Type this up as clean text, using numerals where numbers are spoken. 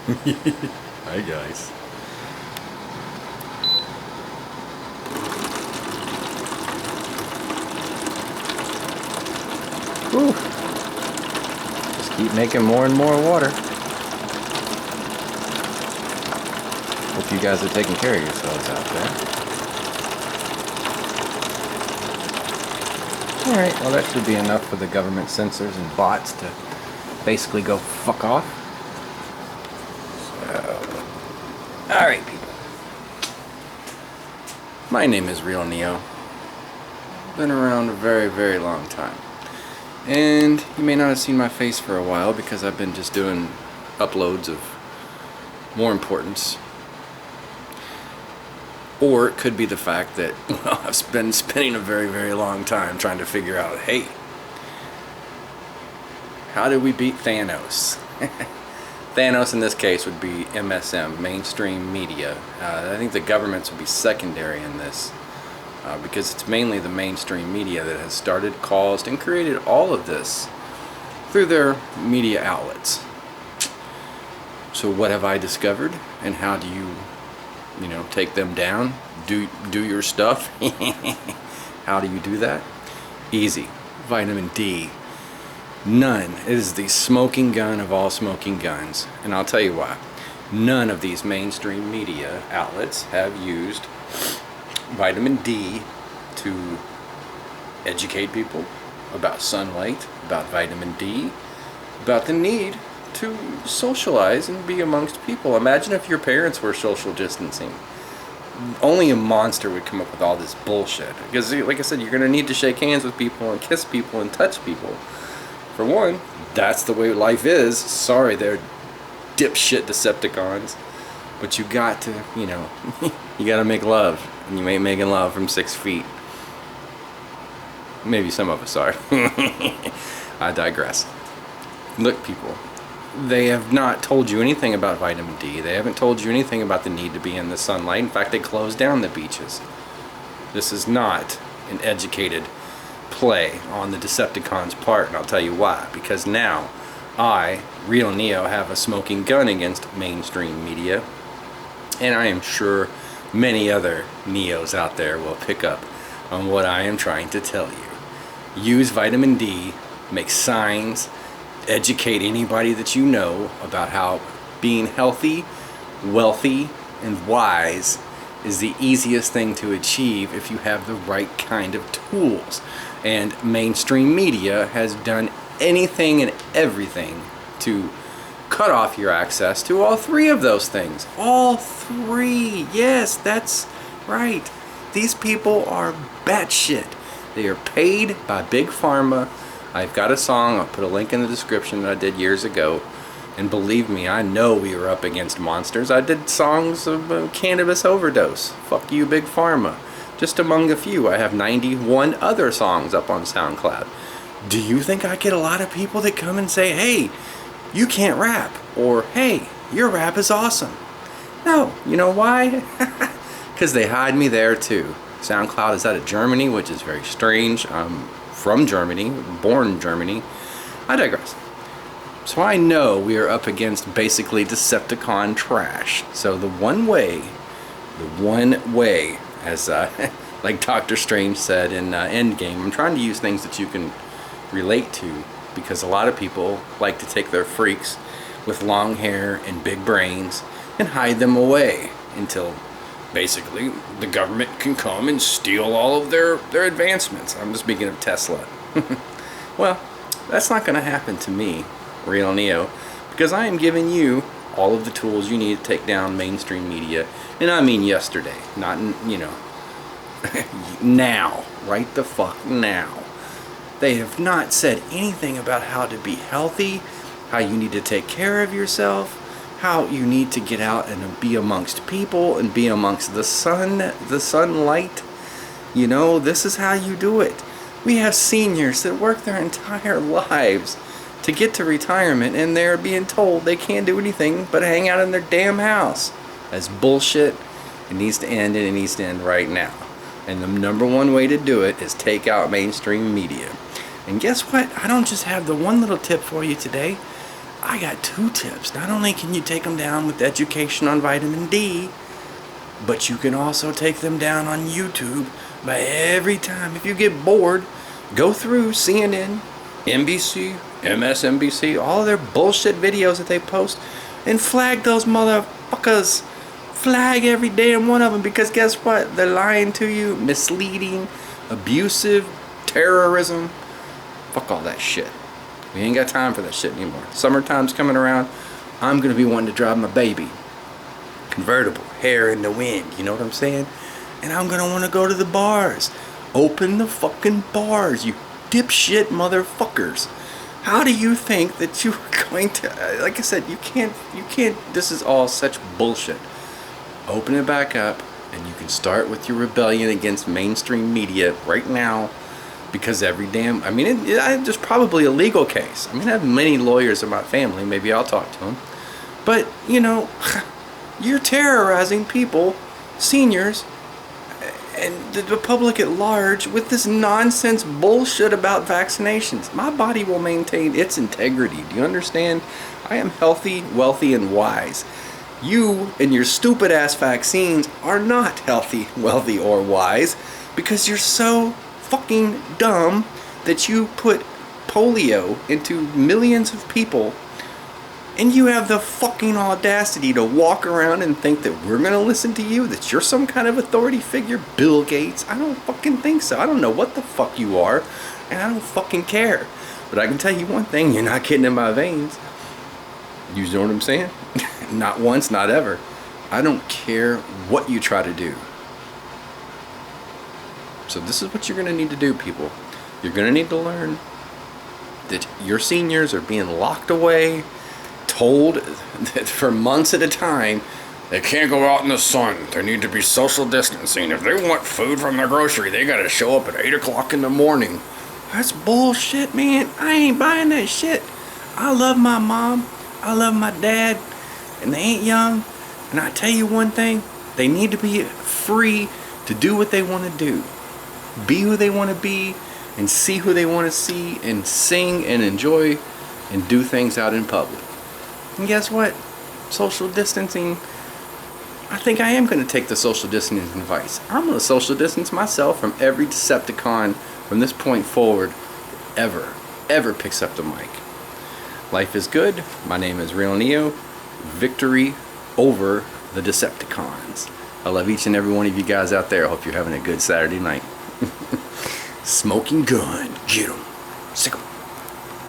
Hi guys. Whew. Just keep making more and more water. Hope you guys are taking care of yourselves out there. Alright, well that should be enough for the government censors and bots to basically go fuck off. So, alright people. My name is Real Neo. Been around a very, very long time. And you may not have seen my face for a while because I've been just doing uploads of more importance. Or it could be the fact that, well, I've been spending a very, very long time trying to figure out, hey, how do we beat Thanos? Thanos in this case would be MSM, mainstream media. I think the governments would be secondary in this because it's mainly the mainstream media that has started, caused, and created all of this through their media outlets. So what have I discovered, and how do you take them down? Do your stuff. How do you do that? Easy. Vitamin D. None. It is the smoking gun of all smoking guns. And I'll tell you why. None of these mainstream media outlets have used vitamin D to educate people about sunlight, about vitamin D, about the need to socialize and be amongst people. Imagine if your parents were social distancing. Only a monster would come up with all this bullshit. Because, like I said, you're going to need to shake hands with people and kiss people and touch people. For one, that's the way life is. Sorry, they're dipshit Decepticons. But you got to, you got to make love. And you ain't making love from 6 feet. Maybe some of us are. I digress. Look, people. They have not told you anything about vitamin D. They haven't told you anything about the need to be in the sunlight. In fact, they closed down the beaches. This is not an educated play on the Decepticons' part, and I'll tell you why. Because now, I, Real Neo, have a smoking gun against mainstream media, and I am sure many other Neos out there will pick up on what I am trying to tell you. Use vitamin D, make signs, educate anybody that you know about how being healthy, wealthy, and wise is the easiest thing to achieve if you have the right kind of tools. And mainstream media has done anything and everything to cut off your access to all three of those things. All three. Yes, that's right. These people are batshit. They are paid by Big Pharma. I've got a song, I'll put a link in the description that I did years ago, and believe me, I know we were up against monsters. I did songs of cannabis overdose. Fuck you, Big Pharma. Just among a few. I have 91 other songs up on SoundCloud. Do you think I get a lot of people that come and say, hey, you can't rap, or hey, your rap is awesome? No, you know why? Because they hide me there too. SoundCloud is out of Germany, which is very strange. I'm from Germany, born in Germany. I digress. So I know we are up against basically Decepticon trash. So the one way, as like Doctor Strange said in Endgame, I'm trying to use things that you can relate to, because a lot of people like to take their freaks with long hair and big brains and hide them away until basically the government can come and steal all of their advancements. I'm just speaking of Tesla. Well, that's not going to happen to me, Real Neo, because I am giving you all of the tools you need to take down mainstream media. And I mean yesterday, not, now. Right the fuck now. They have not said anything about how to be healthy, how you need to take care of yourself, how you need to get out and be amongst people and be amongst the sun, the sunlight. This is how you do it. We have seniors that work their entire lives to get to retirement, and they're being told they can't do anything but hang out in their damn house. That's bullshit. It needs to end, and it needs to end right now. And the number one way to do it is take out mainstream media. And guess what? I don't just have the one little tip for you today. I got 2 tips. Not only can you take them down with education on vitamin D, but you can also take them down on YouTube by every time. If you get bored, go through CNN, NBC, MSNBC, all their bullshit videos that they post, and flag those motherfuckers. Flag every damn one of them, because guess what? They're lying to you, misleading, abusive, terrorism. Fuck all that shit. We ain't got time for that shit anymore. Summertime's coming around. I'm gonna be wanting to drive my baby convertible, hair in the wind, you know what I'm saying? And I'm gonna want to go to the bars. Open the fucking bars, you dipshit motherfuckers. How do you think that you're going to, like I said, you can't, this is all such bullshit. Open it back up, and you can start with your rebellion against mainstream media right now, because every damn, I mean, there's probably a legal case. I mean, I have many lawyers in my family, maybe I'll talk to them. But, you know, you're terrorizing people, seniors, and the public at large with this nonsense bullshit about vaccinations. My body will maintain its integrity. Do you understand? I am healthy, wealthy, and wise. You and your stupid ass vaccines are not healthy, wealthy, or wise, because you're so fucking dumb that you put polio into millions of people, and you have the fucking audacity to walk around and think that we're gonna listen to you, that you're some kind of authority figure, Bill Gates. I don't fucking think so. I don't know what the fuck you are, and I don't fucking care. But I can tell you one thing, you're not getting in my veins. You know what I'm saying? Not once, not ever. I don't care what you try to do. So this is what you're gonna need to do, people. You're gonna need to learn that your seniors are being locked away, told that for months at a time they can't go out in the sun. There need to be social distancing. If they want food from the grocery, they gotta show up at 8 o'clock in the morning. That's bullshit, man. I ain't buying that shit. I love my mom, I love my dad, and they ain't young. And I tell you one thing, they need to be free to do what they want to do, be who they want to be, and see who they want to see, and sing and enjoy and do things out in public. And guess what? Social distancing, I think I am going to take the social distancing advice. I'm going to social distance myself from every Decepticon from this point forward ever picks up the mic. Life is good. My name is Real Neo. Victory over the Decepticons. I love each and every one of you guys out there. I hope you're having a good Saturday night. Smoking gun. Get 'em. Sick 'em.